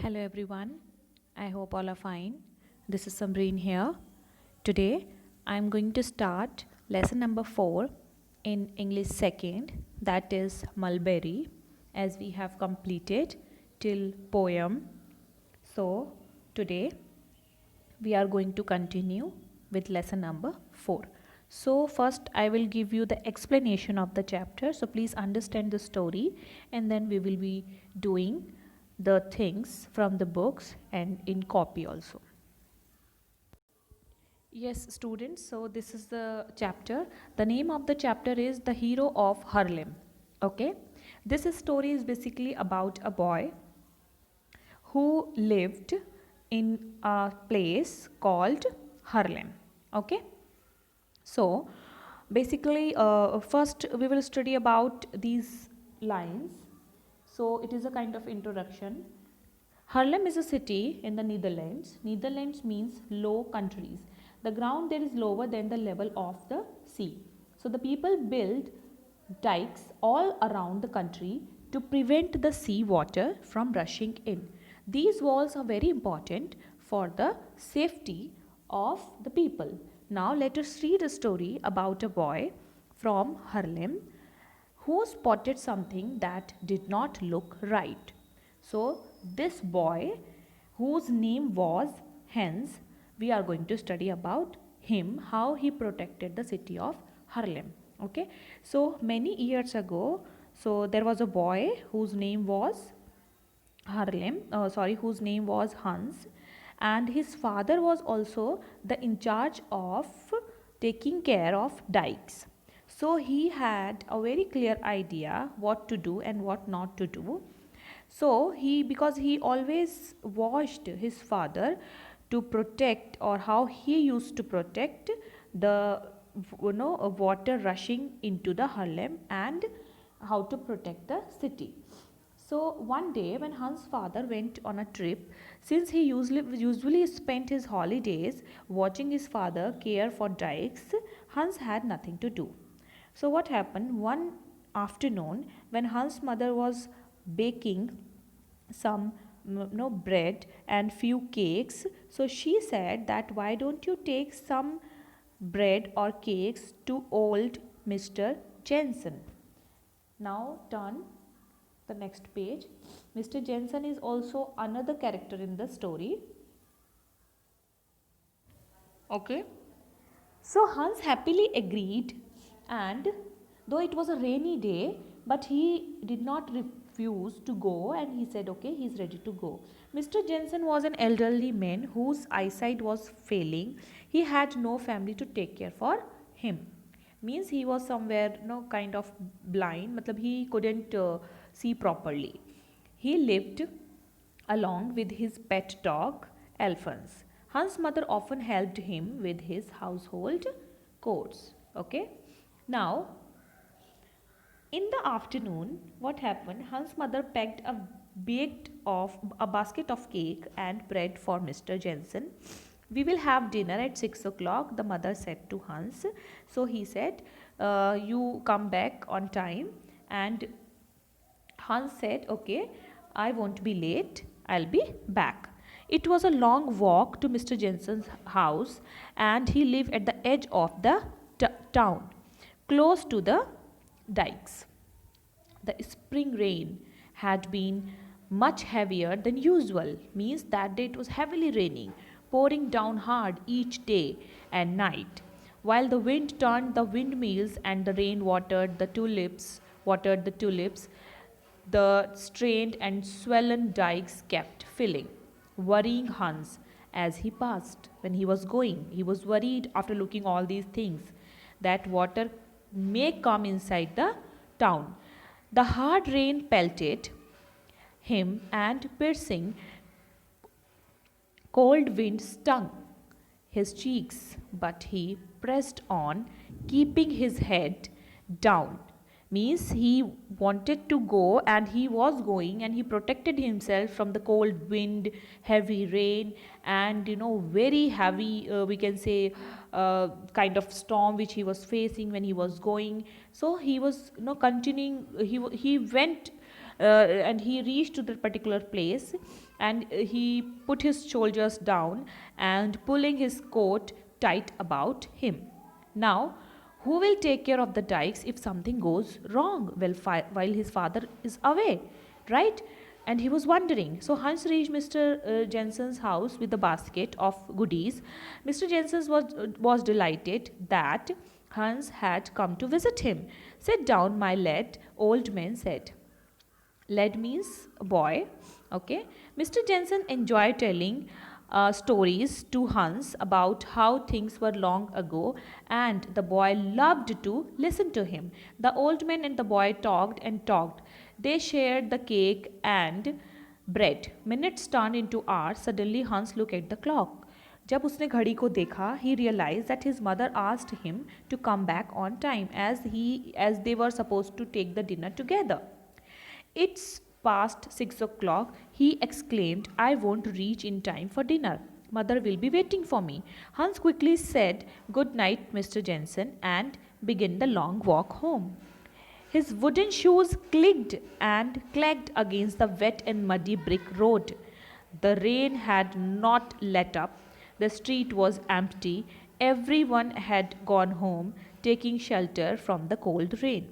Hello everyone, I hope all are fine. This is Samreen here. Today I am going to start lesson number 4 in English second, that is Mulberry, as we have completed till poem. So today we are going to continue with lesson number 4. So first I will give you the explanation of the chapter, so please understand the story, and then we will be doing the things from the books and in copy also. Yes students, so this is the chapter. The name of the chapter is The Hero of Harlem. Okay, this story is basically about a boy who lived in a place called Harlem. Okay, so basically first we will study about these lines. So it is a kind of introduction. Harlem is a city in the Netherlands. Netherlands means low countries. The ground there is lower than the level of the sea. So the people build dikes all around the country to prevent the sea water from rushing in. These walls are very important for the safety of the people. Now let us read a story about a boy from Harlem who spotted something that did not look right. So this boy, whose name was Hans, we are going to study about him, how he protected the city of Harlem. Okay, so many years ago, so there was a boy whose name was whose name was Hans, and his father was also the in charge of taking care of dikes. So he had a very clear idea what to do and what not to do. So because he always watched his father to protect, or how he used to protect the water rushing into the Harlem, and how to protect the city. So one day when Hans' father went on a trip, since he usually spent his holidays watching his father care for dikes, Hans had nothing to do. So what happened one afternoon when Hans' mother was baking some bread and few cakes, so she said that why don't you take some bread or cakes to old Mr. Jensen. Now turn the next page. Mr. Jensen is also another character in the story. Okay, so Hans happily agreed, and though it was a rainy day, but he did not refuse to go, and he said okay, he is ready to go. Mr. Jensen was an elderly man whose eyesight was failing. He had no family to take care for him. Means he was somewhere kind of blind, matlab he couldn't see properly. He lived along with his pet dog Alphonse. Hans' mother often helped him with his household chores. Okay, now in the afternoon, what happened? Hans' mother packed a basket of cake and bread for Mr. Jensen. We will have dinner at 6 o'clock, the mother said to Hans. So he said, you come back on time. And Hans said, okay, I won't be late, I'll be back. It was a long walk to Mr. Jensen's house, and he lived at the edge of the town, close to the dikes. The spring rain had been much heavier than usual, means that day it was heavily raining, pouring down hard each day and night. While the wind turned the windmills and the rain watered the tulips, the strained and swollen dikes kept filling, worrying Hans as he passed. When he was going, he was worried after looking all these things that water may come inside the town. The hard rain pelted him, and piercing cold wind stung his cheeks, but he pressed on, keeping his head down. Means he wanted to go, and he was going, and he protected himself from the cold wind, heavy rain, and very heavy we can say kind of storm which he was facing when he was going. So he was continuing, he went and he reached to that particular place, and he put his shoulders down and pulling his coat tight about him. Now, who will take care of the dikes if something goes wrong while his father is away, right? And he was wondering. So Hans reached Mr. Jensen's house with a basket of goodies. Mr. Jensen was delighted that Hans had come to visit him. Sit down, my lad, old man said. Lad means boy. Okay. Mr. Jensen enjoyed telling stories to Hans about how things were long ago, and the boy loved to listen to him. The old man and the boy talked and talked. They shared the cake and bread. Minutes turned into hours. Suddenly Hans looked at the clock. जब उसने घड़ी को देखा, he realized that his mother asked him to come back on time as they were supposed to take the dinner together. It's past 6 o'clock, he exclaimed. I won't reach in time for dinner. Mother will be waiting for me. Hans quickly said, Good night, Mr. Jensen, and began the long walk home. His wooden shoes clicked and clacked against the wet and muddy brick road. The rain had not let up. The street was empty. Everyone had gone home, taking shelter from the cold rain.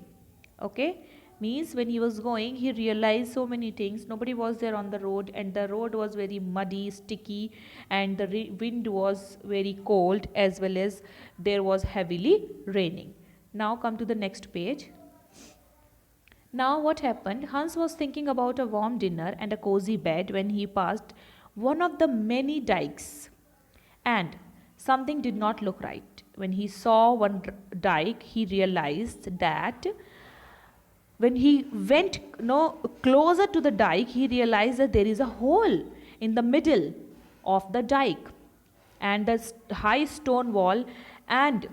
Okay? Means when he was going, he realized so many things. Nobody was there on the road, and the road was very muddy, sticky, and the wind was very cold, as well as there was heavily raining. Now come to the next page. Now what happened? Hans was thinking about a warm dinner and a cozy bed when he passed one of the many dikes, and something did not look right. When he saw one dike, he realized that when he went closer to the dike, he realized that there is a hole in the middle of the dike and the high stone wall, and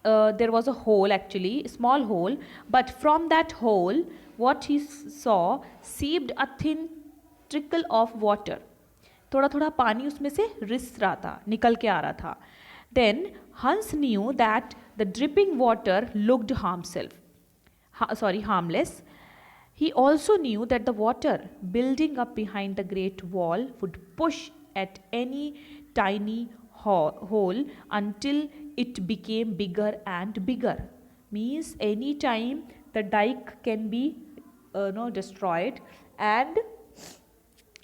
there was a hole, actually a small hole, but from that hole what he saw seeped a thin trickle of water. थोड़ा थोड़ा पानी उसमें से रिस रहा था, निकल के आ रहा था. Then Hans knew that the dripping water looked harmless. He also knew that the water building up behind the great wall would push at any tiny hole until it became bigger and bigger. Means any time the dike can be destroyed, and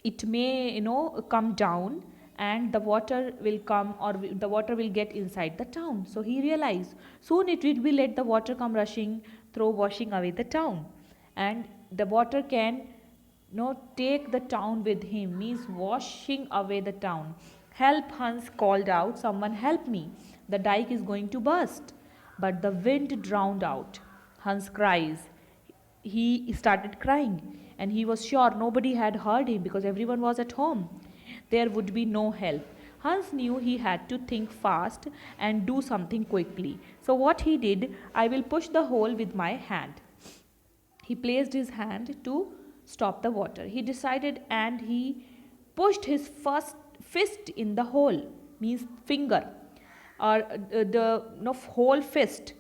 it may come down, and the water will come, or the water will get inside the town. So he realized soon it will be let the water come rushing through, washing away the town, and the water can take the town with him, means washing away the town. Help, Hans called out. Someone help me. The dike is going to burst. But the wind drowned out Hans' cries. He started crying, and he was sure nobody had heard him because everyone was at home. There would be no help. Hans knew he had to think fast and do something quickly. So what he did, I will push the hole with my hand. He placed his hand to stop the water. He decided, and he pushed his first fist in the hole, means finger, or the whole fist,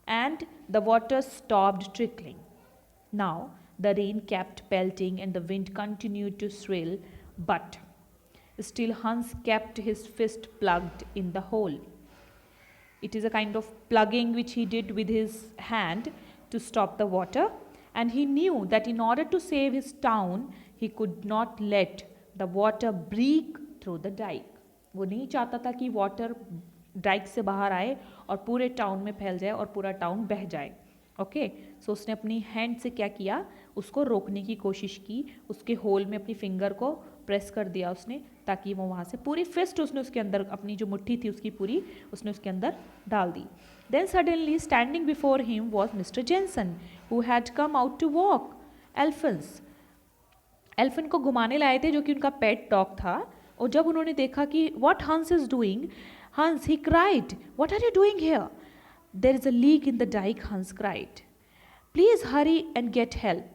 and the water stopped trickling. Now the rain kept pelting and the wind continued to swirl, but still Hans kept his fist plugged in the hole. It is a kind of plugging which he did with his hand to stop the water, and he knew that in order to save his town, he could not let the water break through the dike. वो नहीं चाहता था कि water Dyke से बाहर आए और पूरे टाउन में फैल जाए और पूरा टाउन बह जाए. ओके, सो उसने अपनी हैंड से क्या किया, उसको रोकने की कोशिश की, उसके होल में अपनी फिंगर को प्रेस कर दिया उसने, ताकि वो वहाँ से पूरी फिस्ट उसने उसके अंदर, अपनी जो मुट्ठी थी उसकी पूरी उसने उसके अंदर डाल दी. Then suddenly standing before him was Mr. Jensen, who had come out to walk. एल्फिन को घुमाने लाए थे, जो कि उनका पेट डॉग था. और जब उन्होंने देखा कि व्हाट हंस is doing, Hans, he cried, what are you doing here? There is a leak in the dike, Hans cried. Please hurry and get help.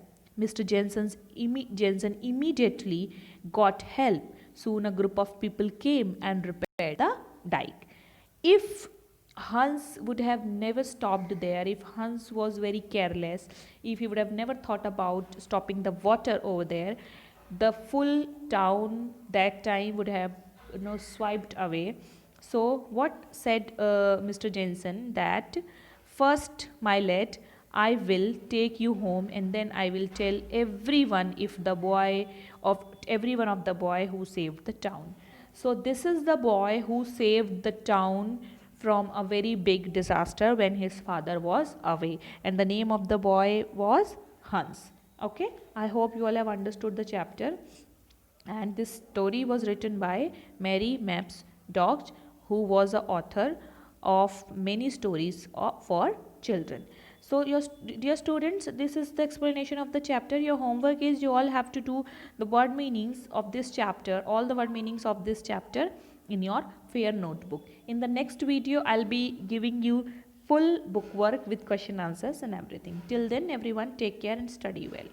Mr. Jensen immediately got help. Soon a group of people came and repaired the dike. If Hans would have never stopped there, if Hans was very careless, if he would have never thought about stopping the water over there, the full town that time would have swiped away. So what said Mr. Jensen, that first, my lad, I will take you home and then I will tell everyone if the boy of everyone of the boy who saved the town. So this is the boy who saved the town from a very big disaster when his father was away, and the name of the boy was Hans. Okay, I hope you all have understood the chapter. And this story was written by Mary Mapps Dodge, who was the author of many stories for children. So, dear students, this is the explanation of the chapter. Your homework is you all have to do the word meanings of this chapter, all the word meanings of this chapter in your fair notebook. In the next video, I'll be giving you full book work with question answers and everything. Till then, everyone, take care and study well.